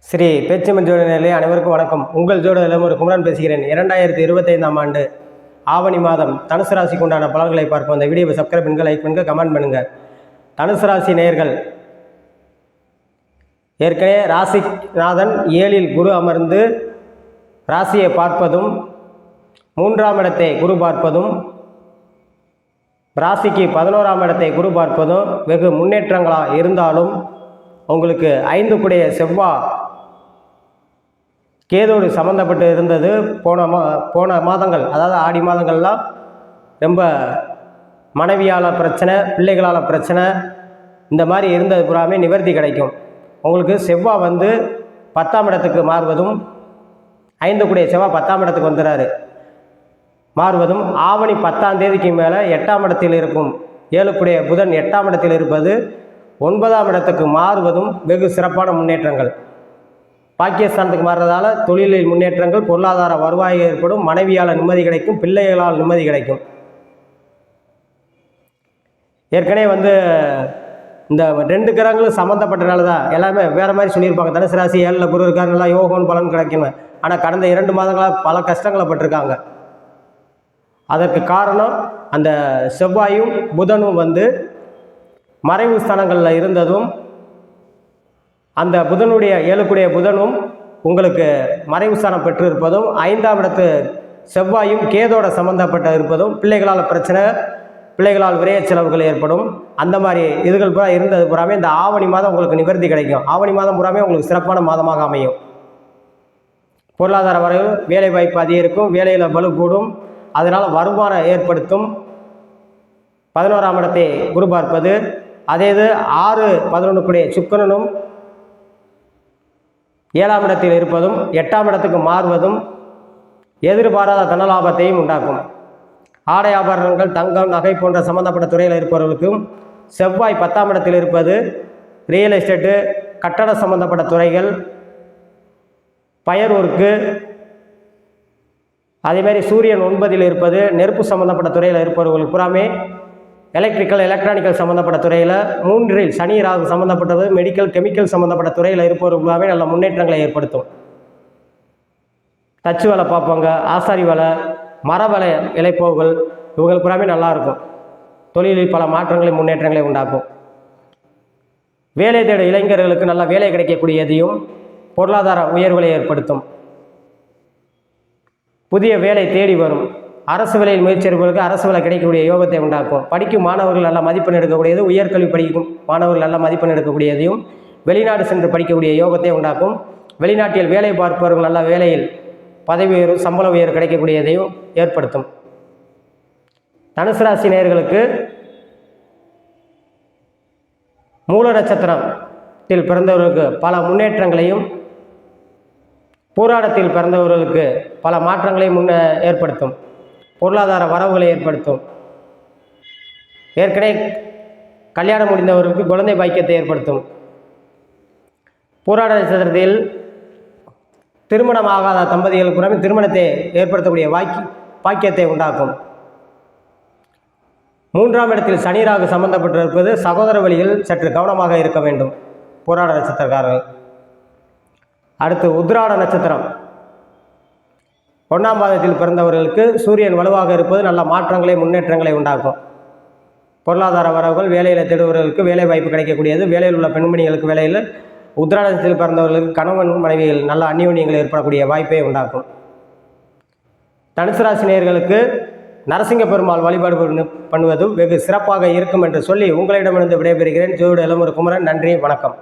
ஸ்ரீ பேச்சுமன் ஜோட நிலை அனைவருக்கும் வணக்கம். உங்கள் ஜோட ஒரு குமரன் பேசுகிறேன். 2025ஆம் ஆண்டு ஆவணி மாதம் தனுசு ராசிக்கு உண்டான பலன்களை பார்ப்போம். அந்த வீடியோவை சப்ஸ்கிரைப் பண்ணுங்கள், லைக் பண்ணுங்கள், கமெண்ட் பண்ணுங்கள். தனுசு ராசி நேயர்கள், ஏற்கனவே ராசிநாதன் 7இல் குரு அமர்ந்து ராசியை பார்ப்பதும் 3ஆம் இடத்தை குரு பார்ப்பதும் ராசிக்கு 11ஆம் இடத்தை குரு பார்ப்பதும் வெகு முன்னேற்றங்களாக இருந்தாலும் உங்களுக்கு 5 கூடிய செவ்வாய் கேதோடு சம்மந்தப்பட்டு இருந்தது. போன மாதங்கள், அதாவது ஆடி மாதங்கள்லாம் ரொம்ப மனைவியால் பிரச்சனை, பிள்ளைகளால் பிரச்சனை, இந்த மாதிரி இருந்தது பூராமே நிவர்த்தி கிடைக்கும். உங்களுக்கு செவ்வாய் 10ஆம் இடத்துக்கு மாறுவதும், 5 கூடிய செவ்வாய் 10ஆம் இடத்துக்கு வந்துடுறாரு மாறுவதும், ஆவணி 10ஆம் தேதிக்கு மேலே 8ஆம் இடத்தில் இருக்கும் 7 கூடிய புதன் 8ஆம் இடத்தில் இருப்பது 9ஆம் இடத்துக்கு மாறுவதும் வெகு சிறப்பான முன்னேற்றங்கள். பாக்கியஸ்தானத்துக்கு மாறுறதால தொழிலில் முன்னேற்றங்கள், பொருளாதார வருவாய் ஏற்படும், மனைவியால் நிம்மதி கிடைக்கும், பிள்ளைகளால் நிம்மதி கிடைக்கும். ஏற்கனவே இந்த 2 கிரகங்களும் சம்மந்தப்பட்டனால தான் எல்லாமே வேறு மாதிரி சொல்லியிருப்பாங்க. தனுசு ராசி 7ல் குரு இருக்கார், நல்லா யோகம்னு பலன் கிடைக்கணும். ஆனால் கடந்த 2 மாதங்களாக பல கஷ்டங்களை பட்டிருக்காங்க. அதற்கு காரணம் அந்த செவ்வாயும் புதனும் மறைவு ஸ்தானங்களில் இருந்ததும், அந்த புதனுடைய 7 கூடிய புதனும் உங்களுக்கு மறைவு ஸ்தானம் பெற்று இருப்பதும், 5ஆம் இடத்து செவ்வாயும் கேதோட சம்மந்தப்பட்ட இருப்பதும், பிள்ளைகளால் பிரச்சனை, பிள்ளைகளால் விரைய செலவுகள் ஏற்படும். அந்த மாதிரி இதுகள் பூரா இருந்தது பூராமே இந்த ஆவணி மாதம் உங்களுக்கு நிவர்த்தி கிடைக்கும். ஆவணி மாதம் பூராமே உங்களுக்கு சிறப்பான மாதமாக அமையும். பொருளாதார வரவு, வேலை வாய்ப்பு அதிகரிக்கும், வேலையில் வலு கூடும், அதனால் வருமானம் ஏற்படுத்தும். 11ஆம் இடத்தை குரு பார்ப்பது, அதே இது 6, 11 கூடிய சுக்கிரனும் 7ஆம் இடத்தில் இருப்பதும் 8ஆம் இடத்துக்கு மாறுவதும் எதிர்பாராத தனலாபத்தையும் உண்டாக்கும். ஆடை ஆபரணங்கள், தங்கம், நகை போன்ற சம்பந்தப்பட்ட துறையில் இருப்பவர்களுக்கும் செவ்வாய் 10ஆம் இடத்தில் இருப்பது ரியல் எஸ்டேட்டு, கட்டட சம்பந்தப்பட்ட துறைகள், பயர் ஒர்க்கு, அதேமாதிரி சூரியன் 9இல் இருப்பது நெருப்பு சம்பந்தப்பட்ட துறையில் இருப்பவர்களுக்கு புறாமே எலக்ட்ரிக்கல், எலக்ட்ரானிக்கல் சம்மந்தப்பட்ட துறையில், 3இல் சனி ராகு சம்மந்தப்பட்டது, மெடிக்கல், கெமிக்கல் சம்மந்தப்பட்ட துறையில் இருப்பவர்களாகவே நல்ல முன்னேற்றங்களை ஏற்படுத்தும். தச்சு வேலை பார்ப்பாங்க, ஆசாரி வேலை, மர வேலை இலைப்போர்கள், இவங்களுக்கு புறாமே நல்லாயிருக்கும். தொழிலில் பல மாற்றங்களை, முன்னேற்றங்களை உண்டாக்கும். வேலை தேட இளைஞர்களுக்கு நல்ல வேலை கிடைக்கக்கூடியதையும் பொருளாதார உயர்வுகளை ஏற்படுத்தும். புதிய வேலை தேடி வரும். அரசு வேலையில் முயற்சிகளுக்கு அரசு வேலை கிடைக்கக்கூடிய யோகத்தை உண்டாக்கும். படிக்கும் மாணவர்கள் நல்ல மதிப்பெண் எடுக்கக்கூடியது, உயர்கல்வி படிக்கும் மாணவர்கள் நல்ல மதிப்பெண் எடுக்கக்கூடியதையும், வெளிநாடு சென்று படிக்கக்கூடிய யோகத்தை உண்டாக்கும். வெளிநாட்டில் வேலை பார்ப்பவர்கள் நல்ல வேலையில் பதவி உயர்வு, சம்பள உயர்வு கிடைக்கக்கூடியதையும் ஏற்படுத்தும். தனுசு ராசி நேயர்களுக்கு மூல நட்சத்திரத்தில் பிறந்தவர்களுக்கு பல முன்னேற்றங்களையும், பூராடத்தில் பிறந்தவர்களுக்கு பல மாற்றங்களையும் ஏற்படுத்தும். பொருளாதார வரவுகளை ஏற்படுத்தும். ஏற்கனவே கல்யாணம் முடிந்தவர்களுக்கு குழந்தை பாக்கியத்தை ஏற்படுத்தும். பூராட நட்சத்திரத்தில் திருமணமாகாத தம்பதிகளுக்கு புறமே திருமணத்தை ஏற்படுத்தக்கூடிய பாக்கியத்தை உண்டாக்கும். 3ஆம் இடத்தில் சனி ராகு சம்பந்தப்பட்டிருப்பது சகோதர வழியில் சற்று கவனமாக இருக்க வேண்டும் பூராட நட்சத்திரக்காரர்கள். அடுத்து உத்திராட நட்சத்திரம் 1ஆம் பாதத்தில் பிறந்தவர்களுக்கு சூரியன் வலுவாக இருப்பது நல்ல மாற்றங்களை, முன்னேற்றங்களை உண்டாக்கும். பொருளாதார வரவுகள், வேலையில் தேடுபவர்களுக்கு வேலை வாய்ப்பு கிடைக்கக்கூடியது, வேலையில் உள்ள பெண்மணிகளுக்கு வேலையில், உத்திராடத்தில் பிறந்தவர்களுக்கு கணவன் மனைவியில் நல்ல அந்யோன்யங்கள் ஏற்படக்கூடிய வாய்ப்பை உண்டாக்கும். தனுசு ராசி நேயர்களுக்கு நரசிங்க பெருமாள் வழிபாடு பண்ணுவதும் வெகு சிறப்பாக இருக்கும் என்று சொல்லி உங்களிடமிருந்து விடைபெறுகிறேன். ஜோதிட இளமுரு குமரன். நன்றி, வணக்கம்.